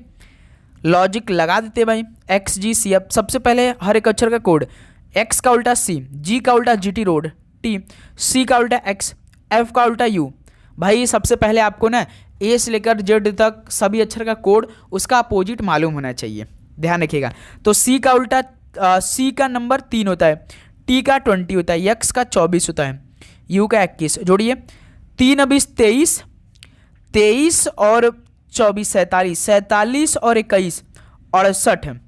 लॉजिक लगा देते भाई। एक्स जी सी एफ, सबसे पहले हर एक अक्षर का कोड, एक्स का उल्टा सी, जी का उल्टा जी टी रोड टी, सी का उल्टा एक्स, एफ का उल्टा यू। भाई सबसे पहले आपको ना ए से लेकर जेड तक सभी अक्षर का कोड उसका अपोजिट मालूम होना चाहिए, ध्यान रखिएगा। तो सी का उल्टा सी का नंबर 3 होता है, टी का 20 होता है, एक्स का 24 होता है, यू का 21। जोड़िए 3 20 23, 23 और 24 47, 47 और 21 68।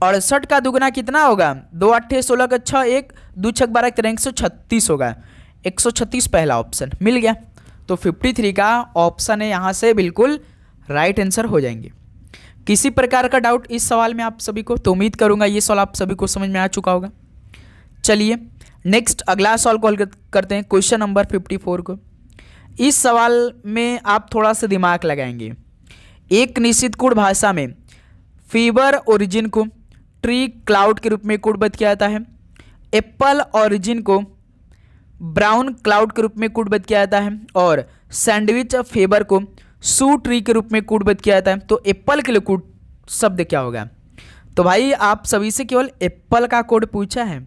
68 का दुगना कितना होगा? 2 8 16 का 6, 1 2 6 12 13 136 होगा। 136 पहला ऑप्शन मिल गया। तो 53 का ऑप्शन है यहाँ से बिल्कुल राइट आंसर हो जाएंगे। किसी प्रकार का डाउट इस सवाल में आप सभी को? तो उम्मीद करूंगा ये सवाल आप सभी को समझ में आ चुका होगा। चलिए नेक्स्ट अगला सवाल को हल करते हैं, क्वेश्चन नंबर 54 को। इस सवाल में आप थोड़ा सा दिमाग लगाएंगे। एक निश्चित कोड भाषा में फीवर ओरिजिन को ट्री क्लाउड के रूप में कोडबद्ध किया जाता है। एप्पल ओरिजिन को ब्राउन क्लाउड के रूप में कोडबद्ध किया जाता है और सैंडविच फेबर को सू ट्री के रूप में कोडबद्ध किया जाता है। तो एप्पल के लिए कोड शब्द क्या होगा? तो भाई आप सभी से केवल एप्पल का कोड पूछा है।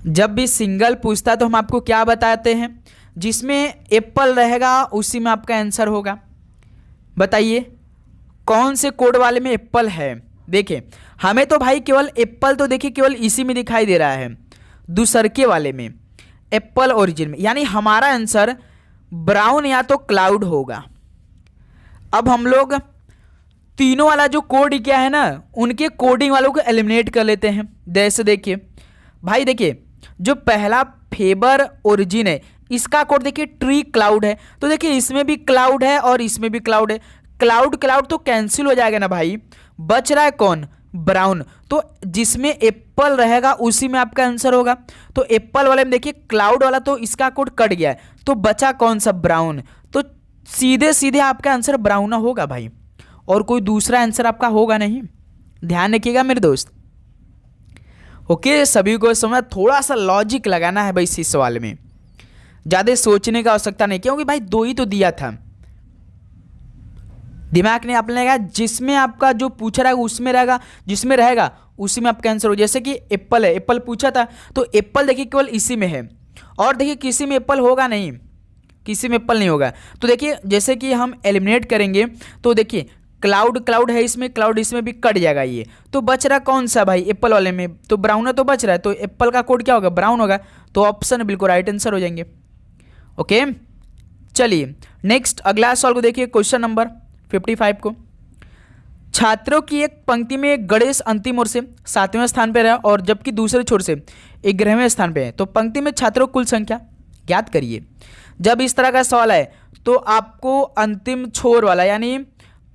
जब भी सिंगल पूछता है तो हम आपको क्या बताते हैं? जिसमें एप्पल रहेगा उसी में आपका आंसर होगा। बताइए कौन से कोड वाले में एप्पल है? देखिए हमें तो भाई केवल एप्पल तो देखिए केवल इसी में दिखाई दे रहा है, दूसरके वाले में एप्पल ओरिजिन में, यानी हमारा आंसर ब्राउन या तो क्लाउड होगा। अब हम लोग तीनों वाला जो कोड किया है ना, उनके कोडिंग वालों को एलिमिनेट कर लेते हैं। जैसे देखिए भाई, देखिए जो पहला फेबर ओरिजिन है इसका कोड देखिए ट्री क्लाउड है, तो देखिए इसमें भी क्लाउड है और इसमें भी क्लाउड है। क्लाउड क्लाउड तो कैंसिल हो जाएगा ना भाई, बच रहा है कौन? ब्राउन। तो जिसमें एप्पल रहेगा उसी में आपका आंसर होगा। तो एप्पल वाले में देखिए क्लाउड वाला तो इसका कोड कट गया है, तो बचा कौन सा? ब्राउन। तो सीधे सीधे आपका आंसर ब्राउन होगा भाई, और कोई दूसरा आंसर आपका होगा नहीं। ध्यान रखिएगा मेरे दोस्त। ओके, सभी को समझ, थोड़ा सा लॉजिक लगाना है भाई इस सवाल में, ज़्यादा सोचने का आवश्यकता नहीं, क्योंकि भाई 2 ही तो दिया था। दिमाग नहीं आपने लगा, जिसमें आपका जो पूछा रहेगा उसमें रहेगा, जिसमें रहेगा उसी में आपका आंसर हो। जैसे कि एप्पल है, एप्पल पूछा था तो एप्पल देखिए केवल इसी में है, और देखिए किसी में एप्पल होगा नहीं, किसी में एप्पल नहीं होगा। तो देखिए जैसे कि हम एलिमिनेट करेंगे तो देखिए क्लाउड क्लाउड है इसमें, क्लाउड इसमें भी कट जाएगा ये, तो बच रहा कौन सा भाई? एप्पल वाले में तो ब्राउन है तो बच रहा है, तो एप्पल का कोड क्या होगा? ब्राउन होगा। तो ऑप्शन बिल्कुल राइट आंसर हो जाएंगे। ओके चलिए नेक्स्ट अगला सवाल को देखिए, क्वेश्चन नंबर 55 को। छात्रों की एक पंक्ति में गणेश अंतिम ओर से 7वें स्थान पर है और जबकि दूसरे छोर से 11वें स्थान पे है, तो पंक्ति में छात्रों कुल संख्या ज्ञात करिए। जब इस तरह का सवाल है तो आपको अंतिम छोर वाला, यानी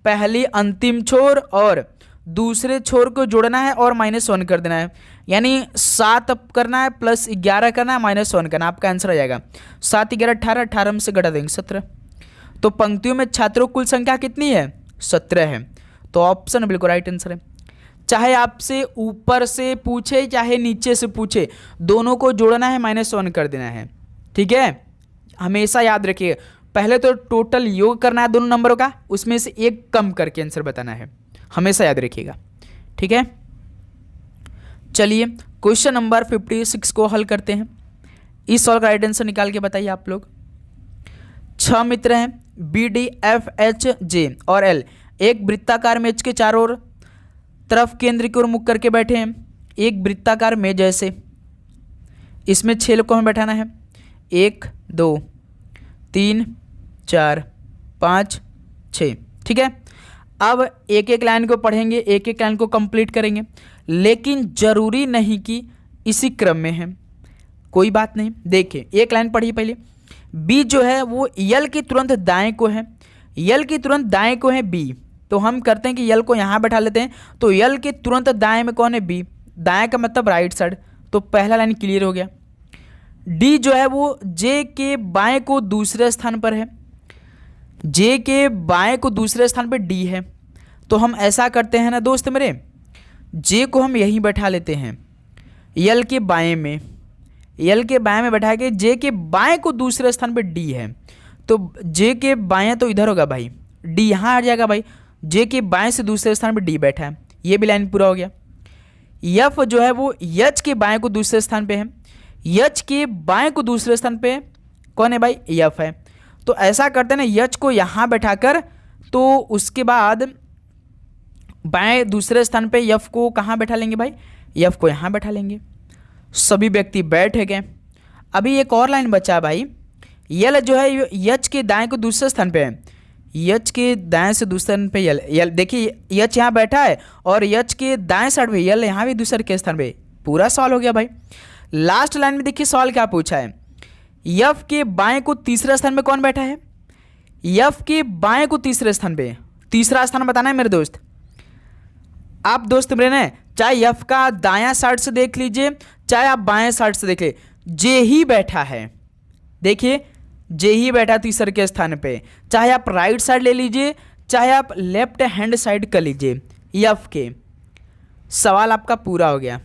पहली अंतिम छोर और दूसरे छोर को जोड़ना है और -1 कर देना है, यानी 7 करना है प्लस 11 करना है -1 करना, आपका आंसर आ जाएगा 7 11 18, 18 में से घटा देंगे 17। तो पंक्तियों में छात्रों कुल संख्या कितनी है? 17 है। तो ऑप्शन बिल्कुल राइट आंसर है। चाहे आपसे ऊपर से पूछे चाहे नीचे से पूछे, दोनों को जोड़ना है, -1 कर देना है। ठीक है, हमेशा याद रखिए, पहले तो टोटल योग करना है दोनों नंबरों का, उसमें से एक कम करके आंसर बताना है, हमेशा याद रखिएगा। ठीक है, चलिए क्वेश्चन नंबर 56 को हल करते हैं। इस सवाल का राइट आंसर निकाल के बताइए आप लोग। 6 मित्र हैं B D F H J और एल, एक वृत्ताकार मेज के चारों ओर तरफ केंद्र की ओर मुख करके बैठे हैं। एक वृत्ताकार मेज जैसे, इसमें 6 लोग को हमें बैठाना है, 1 2 3 4 5 6। ठीक है, अब एक एक लाइन को पढ़ेंगे, एक एक लाइन को कंप्लीट करेंगे, लेकिन जरूरी नहीं कि इसी क्रम में है, कोई बात नहीं। देखिए एक लाइन पढ़िए पहले, बी जो है वो यल के तुरंत दाएं को है, यल के तुरंत दाएं को है बी। तो हम करते हैं कि यल को यहाँ बैठा लेते हैं। तो यल के तुरंत दाएं में कौन है? बी। दाएं का मतलब राइट साइड। तो पहला लाइन क्लियर हो गया। डी जो है वो जे के बाएं को दूसरे स्थान पर है, जे के बाएं को दूसरे स्थान पर डी है। तो हम ऐसा करते हैं ना दोस्त मेरे, जे को हम यहीं बैठा लेते हैं यल के बाएं में, यल के बाएं में बैठा के जे के बाएं को दूसरे स्थान पे डी है। तो जे के बाएं तो इधर होगा भाई, डी यहाँ आ जाएगा भाई। जे के बाएं से दूसरे स्थान पे डी बैठा है, ये भी लाइन पूरा हो गया। यफ जो है वो यच के बाएं को दूसरे स्थान पे है, यच के बाएं को दूसरे स्थान पे कौन है भाई? यफ है। तो ऐसा करते हैं ना, यच को यहाँ बैठाकर, तो उसके बाद बाएं दूसरे स्थान पे यफ को कहाँ बैठा लेंगे भाई? यफ को यहाँ बैठा लेंगे। सभी व्यक्ति बैठ गए। अभी एक और लाइन बचा भाई, यल जो है यच के दाएं को दूसरे स्थान पे है, यच के दाएं से दूसरे स्थान पे यल, यल देखिए यच यहाँ बैठा है और यच के दाएं साइड पे यल यहाँ भी दूसरे के स्थान पे। पूरा सवाल हो गया भाई। लास्ट लाइन में देखिए सवाल क्या पूछा है, यफ के बाएं को तीसरे स्थान पे कौन बैठा है? यफ के बाएं को तीसरे स्थान पे, तीसरा स्थान बताना है मेरे दोस्त। आप दोस्त मेरे ने चाहे यफ का दायां साइड से देख लीजिए, चाहे आप बाएं साइड से देख लीजिए, जे ही बैठा है। देखिए जे ही बैठा तीसरे के स्थान पे, चाहे आप राइट साइड ले लीजिए, चाहे आप लेफ्ट हैंड साइड कर लीजिए यफ के। सवाल आपका पूरा हो गया।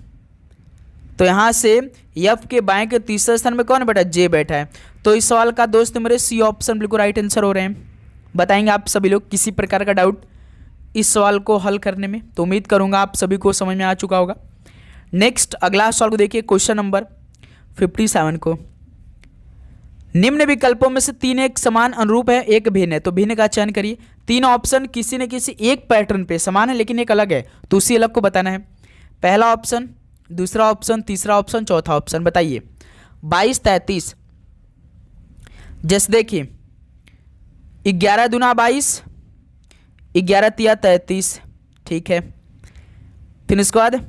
तो यहाँ से यफ के बाएं के तीसरे स्थान पे कौन बैठा? जे बैठा है। तो इस सवाल का दोस्त मेरे सी ऑप्शन बिल्कुल राइट आंसर हो रहे हैं। बताएंगे आप सभी लोग किसी प्रकार का डाउट इस सवाल को हल करने में? तो उम्मीद करूंगा आप सभी को समझ में आ चुका होगा। नेक्स्ट अगला सवाल को देखिए, क्वेश्चन नंबर 57 को। निम्न विकल्पों में से 3 एक समान अनुरूप है, एक भिन्न है। तो भिन्न का चयन करिए। 3 ऑप्शन किसी न किसी एक पैटर्न पे समान है लेकिन एक अलग है, तो उसी अलग को बताना है। पहला ऑप्शन, दूसरा ऑप्शन, तीसरा ऑप्शन, चौथा ऑप्शन। बताइए 22, 33। जैसे देखिए 11 दूना 22, 11 तिया 33, ठीक है। फिर इसके बाद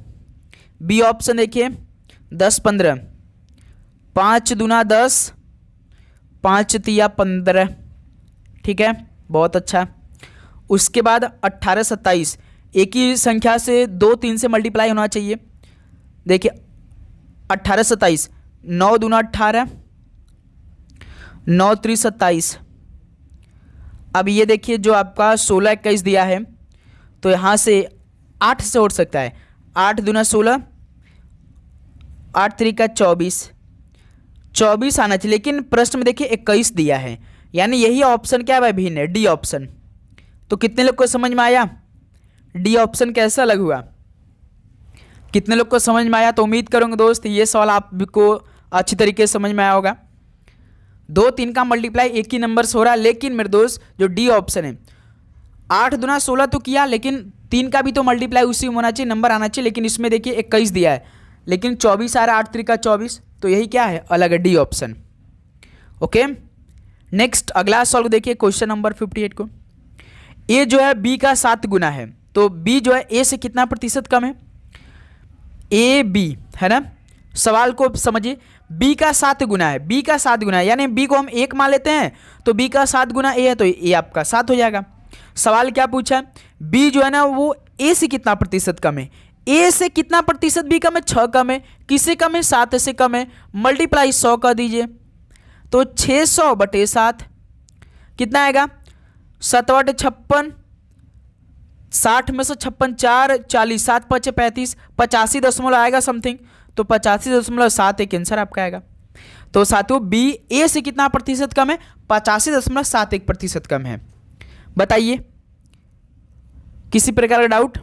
बी ऑप्शन देखिए 10, 15, 5 दूना 10, 5 तिया 15, ठीक है, बहुत अच्छा। उसके बाद 18, 27, एक ही संख्या से 2, 3 से मल्टीप्लाई होना चाहिए। देखिए 18, 27, 9 दूना 18, 9 3 27। अब ये देखिए जो आपका 16, 21 दिया है, तो यहाँ से 8 से उठ सकता है। 8 दूना 16, 8 3 का 24, 24 आना चाहिए, लेकिन प्रश्न में देखिए 21 दिया है, यानी यही ऑप्शन क्या है भाई? भिन्न है, डी ऑप्शन। तो कितने लोग को समझ में आया डी ऑप्शन कैसा लग हुआ? कितने लोग को समझ में आया? तो उम्मीद करूँगा दोस्त ये सवाल आपको अच्छी तरीके से समझ में आया होगा। 2, 3 का मल्टीप्लाई एक ही नंबर से हो रहा है, लेकिन मेरे दोस्त जो डी ऑप्शन है 8 दूना 16 तो किया, लेकिन 3 का भी तो मल्टीप्लाई उसी में होना चाहिए, नंबर आना चाहिए, लेकिन इसमें देखिए 21 दिया है, लेकिन 24 आ रहा है, 8 3 का 24, तो यही क्या है? अलग है, डी ऑप्शन। ओके, नेक्स्ट अगला सॉल्व देखिए, क्वेश्चन नंबर 58 को। ए जो है बी का 7 गुना है, तो बी जो है ए से कितना प्रतिशत कम है? ए बी है ना, सवाल को समझिए। बी का 7 गुना है, बी का 7 गुना है, यानी बी को हम 1 मान लेते हैं, तो बी का 7 गुना ए है, तो ए आपका 7 हो जाएगा। सवाल क्या पूछा है? बी जो है ना वो ए से कितना प्रतिशत कम है? ए से कितना प्रतिशत बी कम है? 6 कम है। किससे कम है? 7 से कम है। मल्टीप्लाई 100 कर दीजिए, तो 600/7 कितना आएगा? 7/56, 60 में से 56 4 40, 7 5 35, 85 आएगा समथिंग, तो 85.7 एक आंसर आपका आएगा। तो साथियों बी ए से कितना प्रतिशत कम है? 85.71% कम है। बताइए किसी प्रकार का डाउट?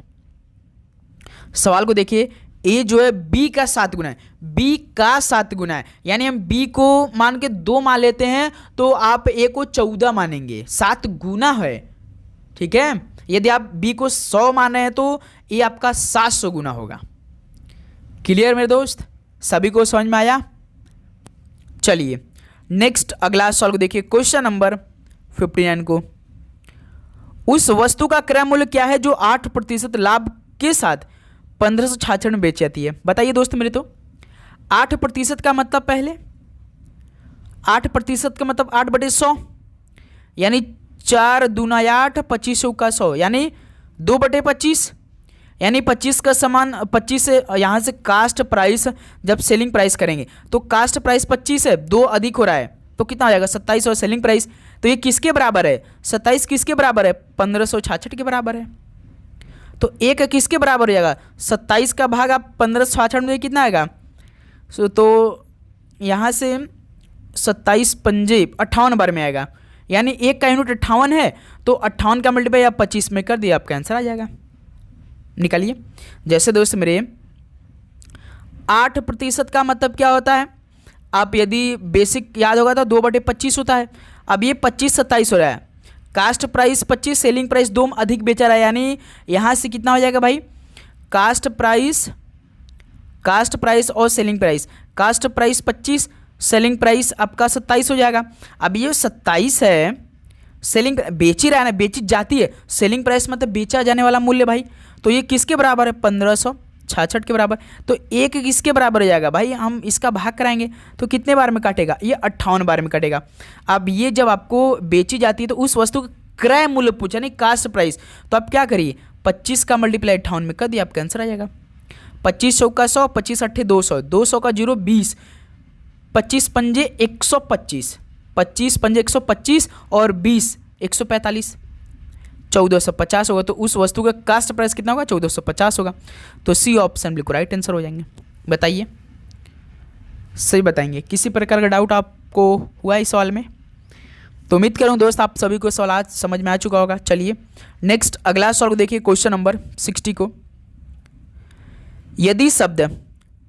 सवाल को देखिए, ए जो है बी का 7 गुना है, बी का 7 गुना है, यानी हम बी को मान के 2 मान लेते हैं, तो आप ए को 14 मानेंगे, 7 गुना है, ठीक है। यदि आप बी को 100 माने हैं तो ए आपका 700 गुना होगा। क्लियर मेरे दोस्त? सभी को समझ में आया? चलिए नेक्स्ट अगला सवाल को देखिए, क्वेश्चन नंबर 59 को। उस वस्तु का क्रय मूल्य क्या है जो 8% लाभ के साथ 1566 में बेची जाती है? बताइए दोस्त मेरे। तो 8% का मतलब पहले 8% का मतलब 8/100, यानी 4 दूना 8, 25 का 100, यानी 2/25, यानी 25 का समान 25 से यहाँ से कास्ट प्राइस जब सेलिंग प्राइस करेंगे तो कास्ट प्राइस 25 है, 2 अधिक हो रहा है तो कितना हो जाएगा 27 और सेलिंग प्राइस, तो ये किसके बराबर है 27 किसके बराबर है 1566 के बराबर है। तो एक किसके बराबर हो जाएगा 27 का भाग आप 1566 में कितना आएगा, तो यहाँ से 27 पंजे 58 बार में आएगा, यानी एक का यूनिट 58 है तो 58 का मल्टीप्लाई आप 25 में कर दिया, आपका आंसर आ जाएगा। निकालिए। जैसे दोस्त मेरे 8% का मतलब क्या होता है, आप यदि बेसिक याद होगा तो 2/25 होता है। अब ये 25-27 हो रहा है, कास्ट प्राइस 25, सेलिंग प्राइस 2 अधिक बेचा रहा है, यानी यहाँ से कितना हो जाएगा भाई कास्ट प्राइस और selling price, cost price 25, selling price आपका 27 हो जाएगा। अब ये 27 है, सेलिंग बेची रहा है ना, बेची जाती है, सेलिंग प्राइस मतलब बेचा जाने वाला मूल्य भाई, तो ये किसके बराबर है 1566 के बराबर। तो एक किसके बराबर हो जाएगा भाई, हम इसका भाग कराएंगे तो कितने बार में काटेगा, ये 58 बार में कटेगा। अब ये जब आपको बेची जाती है तो उस वस्तु का क्रय मूल्य पूछा, नहीं कास्ट प्राइस, तो आप क्या करिए 25 का मल्टीप्लाई 58 में कर दिया, आपका आंसर आ जाएगा। 25 का 100, 25 अट्ठे 200, 200 का 0 20, 25 पंजे 125, 25 पंजे 125 और 20 145, 1450 होगा। तो उस वस्तु का कास्ट प्राइस कितना होगा 1450 होगा। तो सी ऑप्शन बिल्कुल राइट आंसर हो जाएंगे। बताइए, सही बताएंगे। किसी प्रकार का डाउट आपको हुआ इस सवाल में? तो उम्मीद करूँ दोस्त आप सभी को सवाल आज समझ में आ चुका होगा। चलिए नेक्स्ट अगला सवाल को देखिए, क्वेश्चन नंबर 60 को। यदि शब्द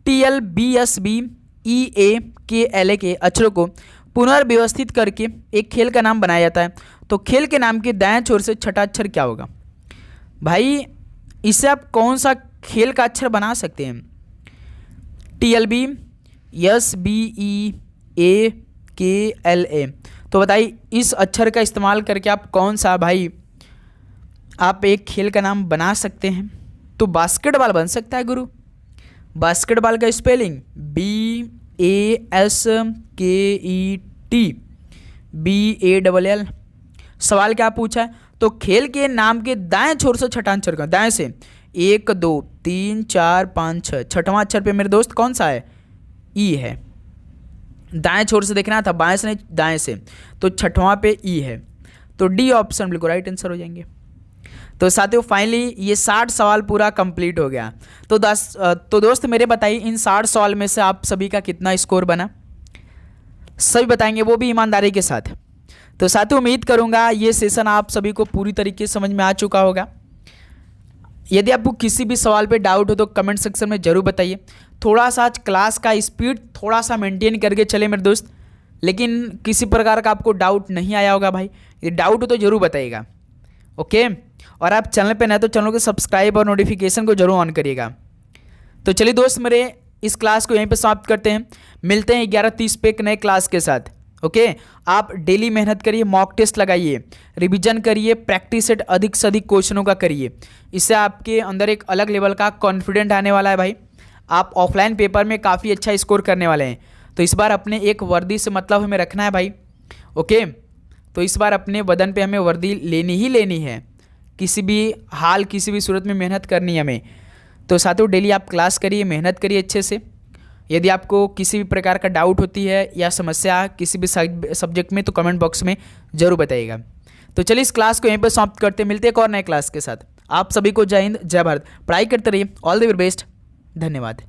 TLBSBEAKLA के अक्षरों को पुनर्व्यवस्थित करके एक खेल का नाम बनाया जाता है तो खेल के नाम के दाएं छोर से छठा अक्षर क्या होगा? भाई इससे आप कौन सा खेल का अक्षर बना सकते हैं? TLBSBEAKLA, तो बताइए इस अक्षर का इस्तेमाल करके आप कौन सा भाई आप एक खेल का नाम बना सकते हैं? तो बास्केटबॉल बन सकता है गुरु। बास्केटबॉल का स्पेलिंग BASKETBALL। सवाल क्या पूछा है? तो खेल के नाम के दाएं छोर से छठा अक्षर का, दाएं से 1 2 3 4 5 6, छठवां अक्षर पे मेरे दोस्त कौन सा है? ई है। दाएं छोर से देखना था, बाएं से नहीं दाएं से, तो छठवां पे ई है। तो डी ऑप्शन बिल्कुल राइट आंसर हो जाएंगे। तो साथियों फाइनली ये 60 सवाल पूरा कंप्लीट हो गया। तो दोस्त मेरे बताइए इन 60 सवाल में से आप सभी का कितना स्कोर बना? सभी बताएंगे, वो भी ईमानदारी के साथ। तो साथियों उम्मीद करूंगा ये सेशन आप सभी को पूरी तरीके से समझ में आ चुका होगा। यदि आपको किसी भी सवाल पे डाउट हो तो कमेंट सेक्शन में जरूर बताइए। थोड़ा सा आज क्लास का स्पीड थोड़ा सा मेंटेन करके चले मेरे दोस्त, लेकिन किसी प्रकार का आपको डाउट नहीं आया होगा भाई, ये डाउट हो तो जरूर बताइएगा। ओके, और आप चैनल पे नए तो चैनल को सब्सक्राइब और नोटिफिकेशन को जरूर ऑन करिएगा। तो चलिए दोस्त मेरे इस क्लास को यहीं पे समाप्त करते हैं। मिलते हैं 11:30 पे एक नए क्लास के साथ। ओके, आप डेली मेहनत करिए, मॉक टेस्ट लगाइए, रिवीजन करिए, प्रैक्टिस सेट अधिक से अधिक क्वेश्चनों का करिए। इससे आपके अंदर एक अलग लेवल का कॉन्फिडेंट आने वाला है भाई। आप ऑफलाइन पेपर में काफ़ी अच्छा स्कोर करने वाले हैं। तो इस बार अपने एक वर्दी से मतलब हमें रखना है भाई। ओके, तो इस बार अपने बदन पे हमें वर्दी लेनी ही लेनी है, किसी भी हाल किसी भी सूरत में मेहनत करनी है हमें। तो साथियों डेली आप क्लास करिए, मेहनत करिए अच्छे से। यदि आपको किसी भी प्रकार का डाउट होती है या समस्या किसी भी सब्जेक्ट में तो कमेंट बॉक्स में ज़रूर बताइएगा। तो चलिए इस क्लास को यहीं पर समाप्त करते, मिलते हैं एक और नए क्लास के साथ। आप सभी को जय हिंद, जय भारत। पढ़ाई करते रहिए, ऑल द वेरी बेस्ट, धन्यवाद।